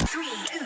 3, 2, 1.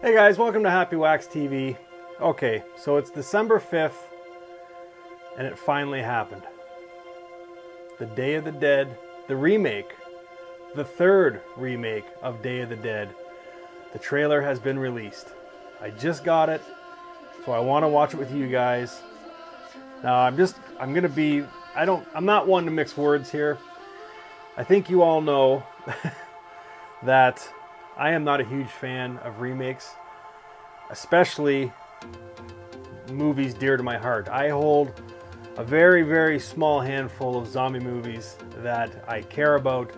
Hey guys, welcome to Happywax TV. Okay, so it's December 5th, and it finally happened. The Day of the Dead, the remake, the third remake of Day of the Dead. The trailer has been released. I just got it, so I want to watch it with you guys. Now I'm not one to mix words here. I think you all know that I am not a huge fan of remakes, especially movies dear to my heart. I hold a very, very small handful of zombie movies that I care about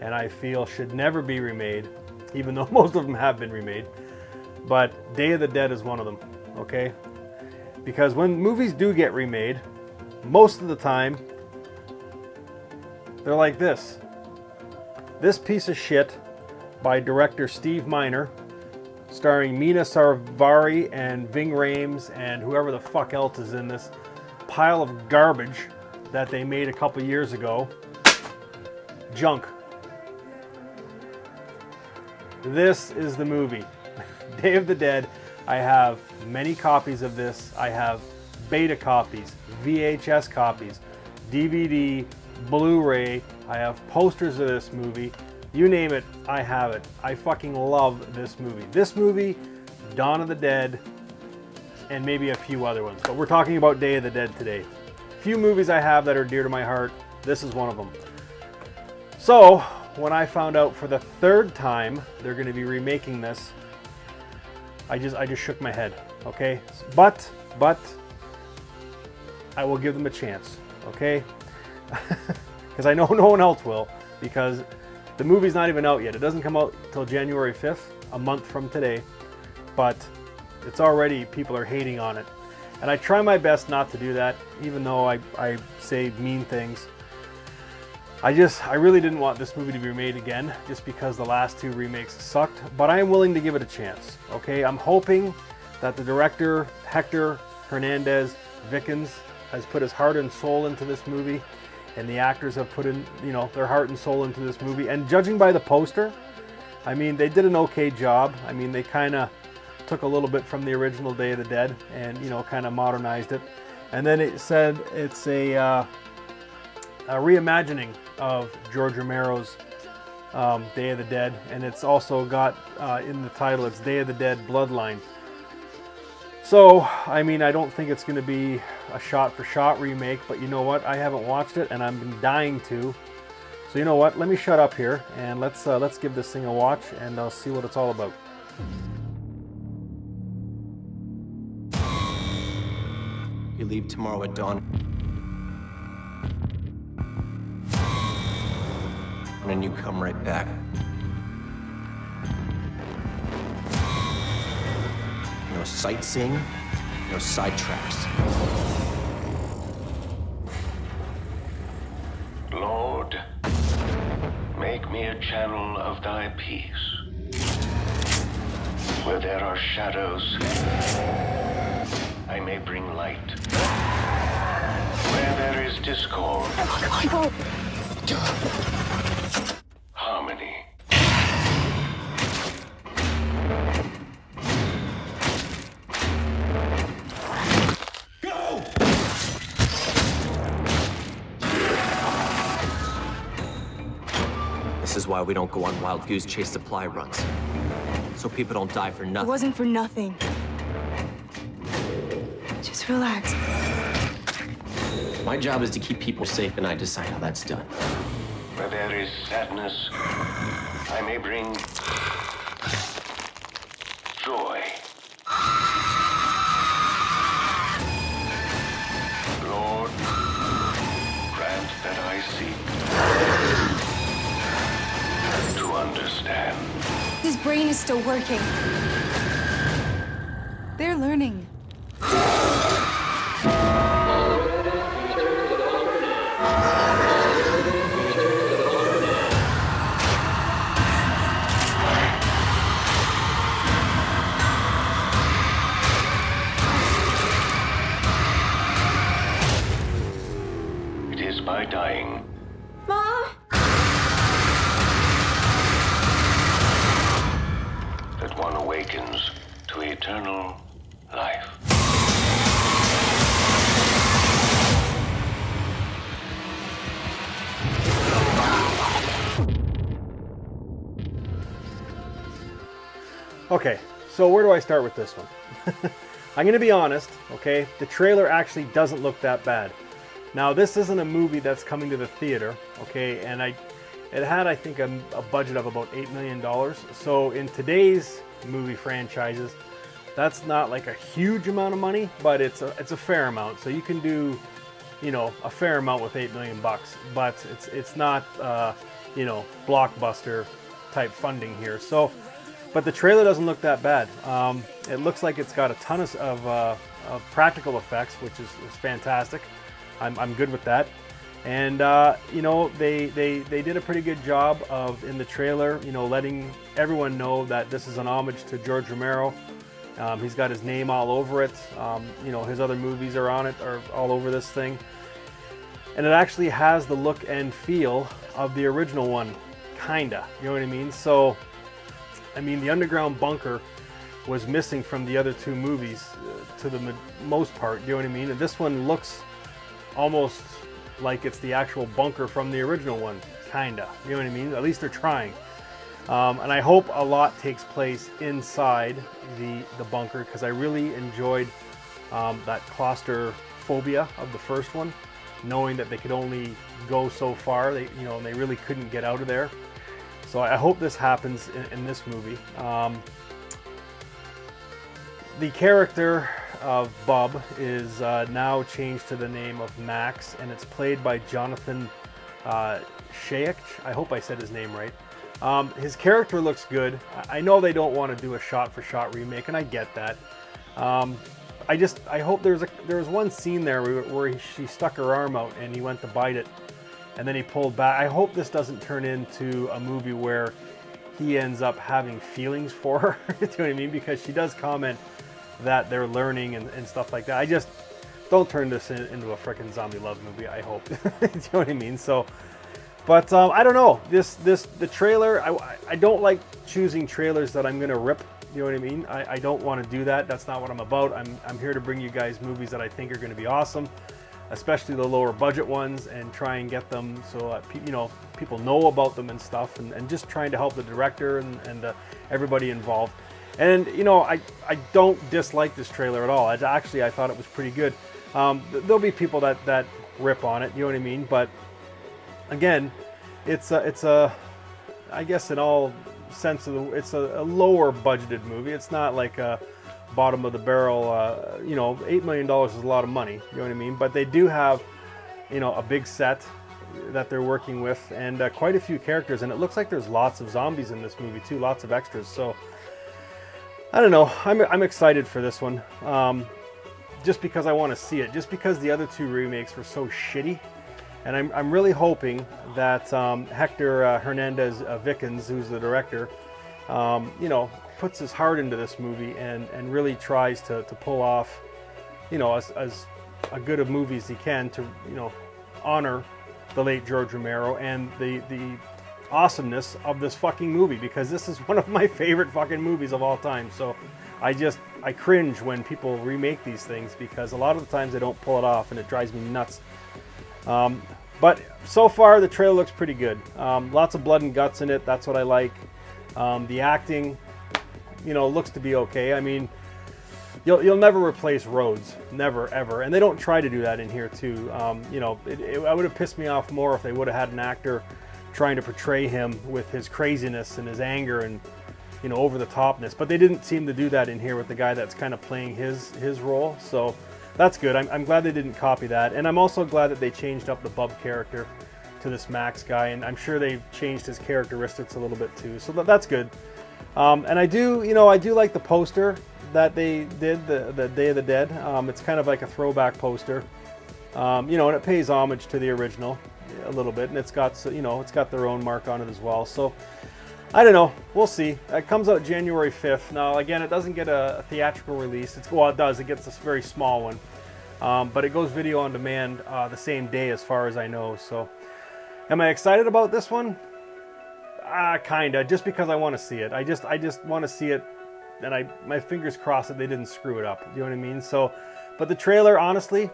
and I feel should never be remade, even though most of them have been remade. But Day of the Dead is one of them, okay? Because when movies do get remade, most of the time, they're like this. This piece of shit by director Steve Miner, starring Mina Sarvari and Ving Rhames and whoever the fuck else is in this pile of garbage that they made a couple years ago. Junk. This is the movie. Day of the Dead. I have many copies of this. I have beta copies, VHS copies, DVD, Blu-ray. I have posters of this movie. You name it, I have it. I fucking love this movie. This movie, Dawn of the Dead, and maybe a few other ones. But we're talking about Day of the Dead today. Few movies I have that are dear to my heart. This is one of them. So, when I found out for the third time they're going to be remaking this, I just shook my head, okay? But I will give them a chance, okay? Because I know no one else will, because the movie's not even out yet. It doesn't come out till January 5th, a month from today, but it's already, people are hating on it. And I try my best not to do that, even though I say mean things. I really didn't want this movie to be remade again, just because the last two remakes sucked, but I am willing to give it a chance, okay? I'm hoping that the director, Hector Hernandez Vickens, has put his heart and soul into this movie, and the actors have put in, their heart and soul into this movie. And judging by the poster, I mean, they did an okay job. I mean, they kind of took a little bit from the original Day of the Dead and, kind of modernized it. And then it said it's a reimagining of George Romero's Day of the Dead. And it's also got in the title, it's Day of the Dead BLOODLINE. So, I mean, I don't think it's going to be a shot-for-shot remake, but you know what? I haven't watched it, and I've been dying to. So you know what? Let me shut up here, and let's give this thing a watch, and I'll see what it's all about. You leave tomorrow at dawn. And then you come right back. No sightseeing, no sidetracks. Lord, make me a channel of thy peace. Where there are shadows, I may bring light. Where there is discord, harmony. This is why we don't go on wild goose chase supply runs. So people don't die for It nothing. wasn't for nothing. Just relax. My job is to keep people safe, and I decide how that's done. Where there is sadness, I may bring joy. Lord, grant that I seek to understand. His brain is still working. They're learning. awakens to eternal life. Okay, so where do I start with this one? I'm going to be honest, okay? The trailer actually doesn't look that bad. Now, this isn't a movie that's coming to the theater, okay? And it had, I think, a budget of about $8 million. So in today's movie franchises, that's not like a huge amount of money, but it's a fair amount. So you can do, you know, a fair amount with $8 million bucks, but it's not, you know, blockbuster type funding here. So, but the trailer doesn't look that bad. It looks like it's got a ton of practical effects, which is fantastic. I'm good with that. And you know, they did a pretty good job of, in the trailer, you know, letting everyone know that this is an homage to George Romero. He's got his name all over it. You know, his other movies are on it, are all over this thing. And it actually has the look and feel of the original one, kinda. You know what I mean? So, I mean, the underground bunker was missing from the other two movies to the most part. You know what I mean? And this one looks almost like it's the actual bunker from the original one, kinda. You know what I mean? At least they're trying. And I hope a lot takes place inside the bunker, because I really enjoyed that claustrophobia of the first one, knowing that they could only go so far. They, you know, and they really couldn't get out of there. So I hope this happens in this movie. The character of Bub is now changed to the name of Max, and it's played by Jonathan Shaik. I hope I said his name right. His character looks good. I know they don't want to do a shot-for-shot remake, and I get that. I hope there was one scene there where she stuck her arm out and he went to bite it, and then he pulled back. I hope this doesn't turn into a movie where he ends up having feelings for her. You know what I mean? Because she does comment that they're learning and stuff like that. I just don't turn this into a freaking zombie love movie, I hope. You know what I mean? So, but I don't know. The trailer, I don't like choosing trailers that I'm gonna rip. You know what I mean? I don't want to do that. That's not what I'm about. I'm here to bring you guys movies that I think are going to be awesome, especially the lower budget ones, and try and get them so that you know, people know about them and stuff, and just trying to help the director and everybody involved. And you know, I don't dislike this trailer at all. I thought it was pretty good. There'll be people that rip on it. You know what I mean? But again, it's a I guess in all sense of it's a lower budgeted movie. It's not like a bottom of the barrel. You know, $8 million is a lot of money. You know what I mean? But they do have, you know, a big set that they're working with, and quite a few characters. And it looks like there's lots of zombies in this movie too. Lots of extras. So I don't know. I'm excited for this one. Just because I want to see it. Just because the other two remakes were so shitty. And I'm really hoping that Hector Hernandez Vickens, who's the director, you know, puts his heart into this movie and really tries to pull off, you know, as a good of movie as he can to, you know, honor the late George Romero and the awesomeness of this fucking movie, because this is one of my favorite fucking movies of all time. So I cringe when people remake these things, because a lot of the times they don't pull it off, and it drives me nuts. But so far the trailer looks pretty good. Lots of blood and guts in it. That's what I like. The acting, you know, looks to be okay. I mean, you'll never replace Rhodes, never ever, and they don't try to do that in here too. You know, it would have pissed me off more if they would have had an actor trying to portray him with his craziness and his anger and, you know, over the topness. But they didn't seem to do that in here with the guy that's kind of playing his role. So that's good. I'm glad they didn't copy that. And I'm also glad that they changed up the Bub character to this Max guy. And I'm sure they've changed his characteristics a little bit too. So that's good. And I do like the poster that they did, the Day of the Dead. It's kind of like a throwback poster. You know, and it pays homage to the original a little bit. And it's got, you know, it's got their own mark on it as well. So I don't know. We'll see. It comes out January 5th. Now, again, it doesn't get a theatrical release. Well, it does. It gets a very small one. But it goes video on demand the same day, as far as I know. So, am I excited about this one? Kinda. Just because I want to see it. I just want to see it my fingers crossed that they didn't screw it up. You know what I mean? So, but the trailer, honestly,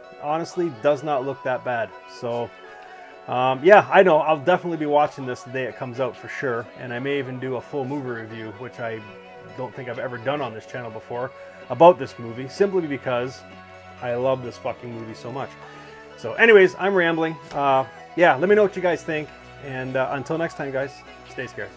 does not look that bad. So, yeah, I know I'll definitely be watching this the day it comes out for sure, and I may even do a full movie review, which I don't think I've ever done on this channel before, about this movie, simply because I love this fucking movie so much. So, anyways, I'm rambling. Yeah, let me know what you guys think, and until next time, guys, stay scared.